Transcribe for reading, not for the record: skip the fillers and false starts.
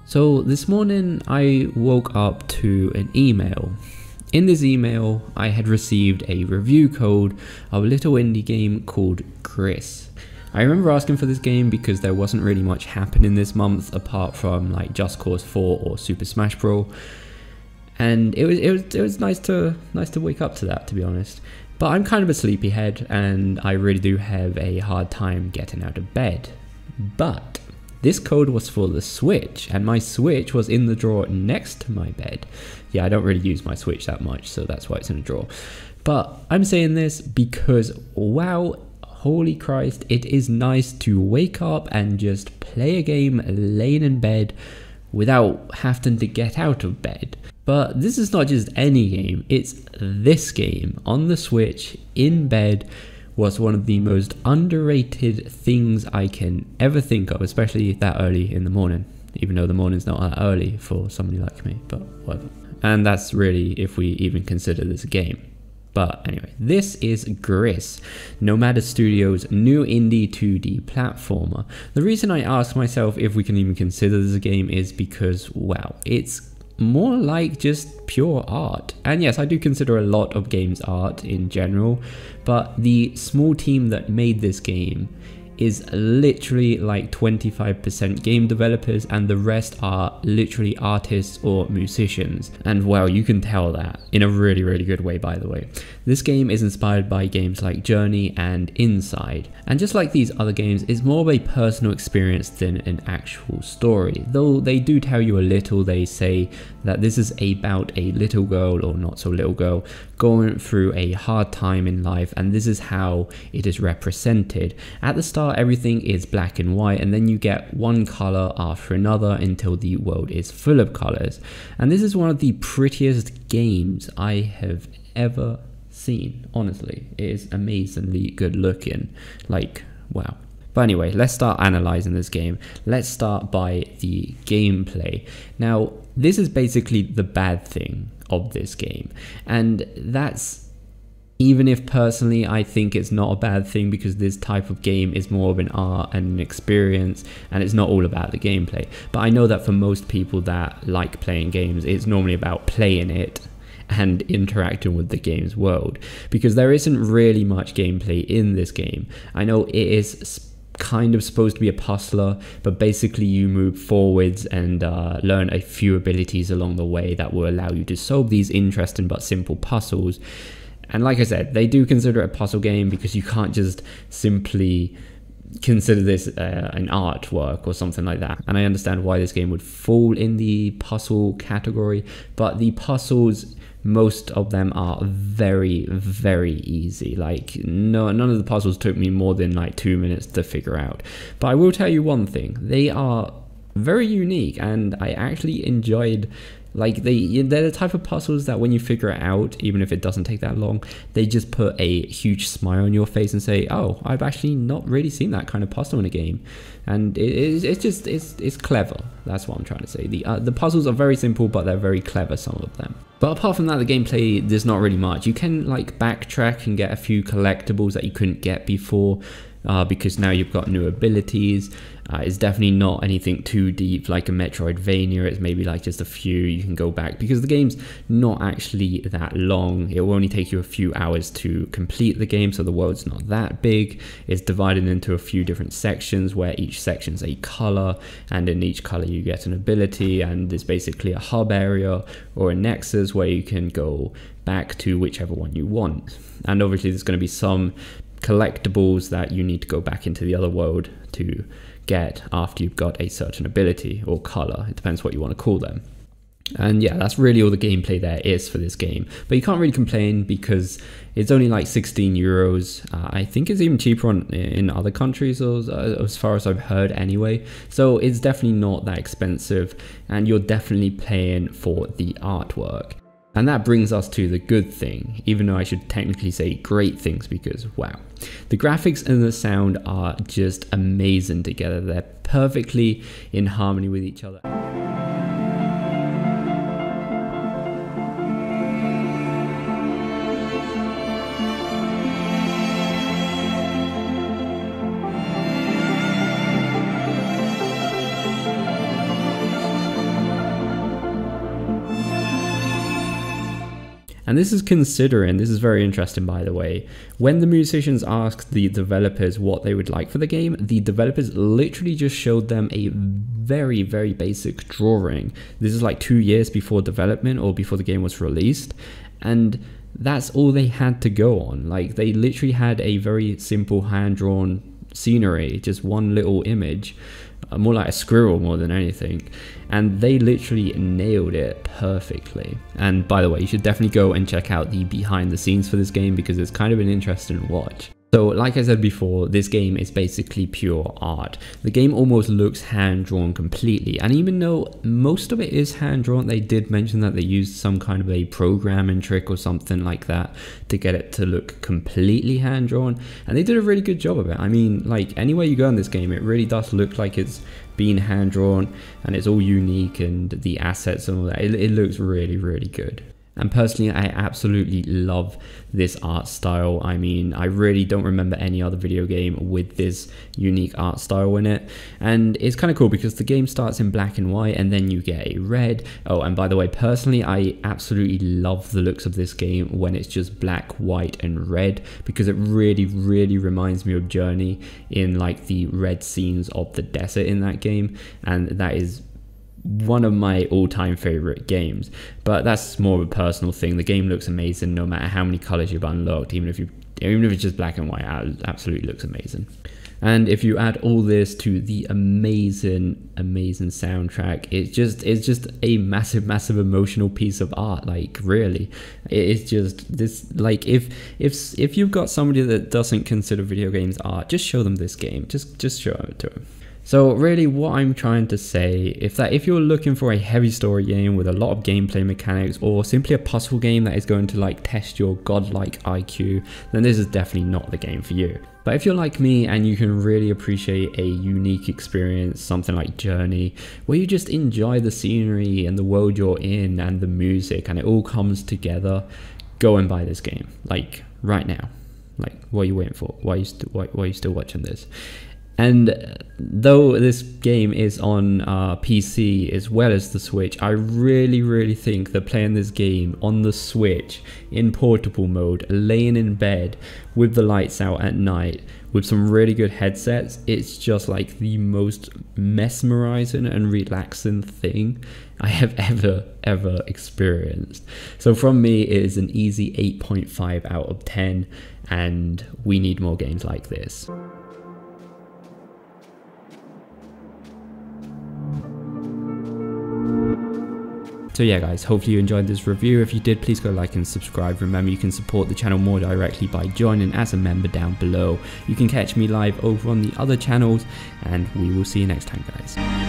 So this morning I woke up to an email. In this email I had received a review code of a little indie game called Gris. I remember asking for this game because there wasn't really much happening this month apart from like Just Cause 4 or Super Smash Bros. And it was nice to wake up to that, to be honest. But I'm kind of a sleepyhead and I really do have a hard time getting out of bed. But this code was for the Switch, and my Switch was in the drawer next to my bed. Yeah, I don't really use my Switch that much, so that's why it's in a drawer. But I'm saying this because, wow, holy Christ, it is nice to wake up and just play a game laying in bed without having to get out of bed. But this is not just any game, it's this game on the Switch in bed. Was one of the most underrated things I can ever think of, especially that early in the morning, even though the morning's not that early for somebody like me, but whatever. And that's really if we even consider this a game. But anyway, this is Gris, Nomada Studios' new indie 2D platformer. The reason I ask myself if we can even consider this a game is because, wow, it's more like just pure art. And yes, I do consider a lot of games art in general, but the small team that made this game is literally like 25% game developers and the rest are literally artists or musicians. And wow, you can tell that in a really, really good way, by the way. This game is inspired by games like Journey and Inside. And just like these other games, it's more of a personal experience than an actual story. Though they do tell you a little, they say that this is about a little girl or not so little girl going through a hard time in life, and this is how it is represented. At the start, everything is black and white, and then you get one color after another until the world is full of colors. And this is one of the prettiest games I have ever seen. Honestly, it is amazingly good looking. Like, wow. But anyway, let's start analyzing this game. Let's start by the gameplay. Now, this is basically the bad thing of this game, and that's even if personally I think it's not a bad thing, because this type of game is more of an art and an experience and it's not all about the gameplay. But I know that for most people that like playing games, it's normally about playing it and interacting with the game's world, because there isn't really much gameplay in this game. I know it is kind of supposed to be a puzzler, but basically you move forwards and learn a few abilities along the way that will allow you to solve these interesting but simple puzzles. And like I said, they do consider it a puzzle game because you can't just simply consider this an artwork or something like that. And I understand why this game would fall in the puzzle category, but the puzzles, most of them are very, very easy. Like none of the puzzles took me more than like 2 minutes to figure out. But I will tell you one thing, they are very unique and I actually enjoyed. Like they're the type of puzzles that when you figure it out, even if it doesn't take that long, they just put a huge smile on your face and say, oh, I've actually not really seen that kind of puzzle in a game. And it's clever. That's what I'm trying to say. The puzzles are very simple, but they're very clever, some of them. But apart from that, the gameplay, there's not really much. You can like backtrack and get a few collectibles that you couldn't get before, because now you've got new abilities. It's definitely not anything too deep like a Metroidvania. It's maybe like just a few you can go back, because the game's not actually that long. It will only take you a few hours to complete the game, so the world's not that big. It's divided into a few different sections where each section's a color, and in each color you get an ability, and there's basically a hub area or a nexus where you can go back to whichever one you want. And obviously there's going to be some collectibles that you need to go back into the other world to get after you've got a certain ability or color. It depends what you want to call them. And yeah, that's really all the gameplay there is for this game. But you can't really complain because it's only like 16 euros. I think it's even cheaper in other countries, as far as I've heard anyway. So it's definitely not that expensive, and you're definitely playing for the artwork. And that brings us to the good thing, even though I should technically say great things, because wow, the graphics and the sound are just amazing together. They're perfectly in harmony with each other. And this is considering, this is very interesting by the way, when the musicians asked the developers what they would like for the game, the developers literally just showed them a very, very basic drawing. This is like 2 years before development or before the game was released, and that's all they had to go on. Like, they literally had a very simple hand-drawn scenery, just one little image, more like a squirrel more than anything, and they literally nailed it perfectly. And by the way, you should definitely go and check out the behind the scenes for this game because it's kind of an interesting watch. So like I said before, this game is basically pure art. The game almost looks hand-drawn completely, and even though most of it is hand-drawn, they did mention that they used some kind of a programming trick or something like that to get it to look completely hand-drawn, and they did a really good job of it. I mean, like, anywhere you go in this game, it really does look like it's being hand-drawn, and it's all unique, and the assets and all that, it looks really, really good. And personally, I absolutely love this art style. I mean, I really don't remember any other video game with this unique art style in it. And it's kind of cool because the game starts in black and white and then you get a red. Oh, and by the way, personally, I absolutely love the looks of this game when it's just black, white, and red, because it really, really reminds me of Journey in like the red scenes of the desert in that game. And that is one of my all-time favorite games, but that's more of a personal thing. The game looks amazing no matter how many colors you've unlocked, even if it's just black and white. It absolutely looks amazing. And if you add all this to the amazing soundtrack, it's just a massive emotional piece of art. Like, really, it's just this, like, if you've got somebody that doesn't consider video games art, just show them this game. Just show it to them. So really what I'm trying to say, if you're looking for a heavy story game with a lot of gameplay mechanics, or simply a puzzle game that is going to like test your godlike IQ, then this is definitely not the game for you. But if you're like me and you can really appreciate a unique experience, something like Journey, where you just enjoy the scenery and the world you're in and the music and it all comes together, go and buy this game, like right now. Like, what are you waiting for? Why are you still watching this? And though this game is on PC as well as the Switch, I really think that playing this game on the Switch in portable mode, laying in bed with the lights out at night with some really good headsets, it's just like the most mesmerizing and relaxing thing I have ever experienced. So from me, it is an easy 8.5 out of 10, and we need more games like this. So yeah guys, hopefully you enjoyed this review. If you did, please go like and subscribe. Remember, you can support the channel more directly by joining as a member down below. You can catch me live over on the other channels, and we will see you next time guys.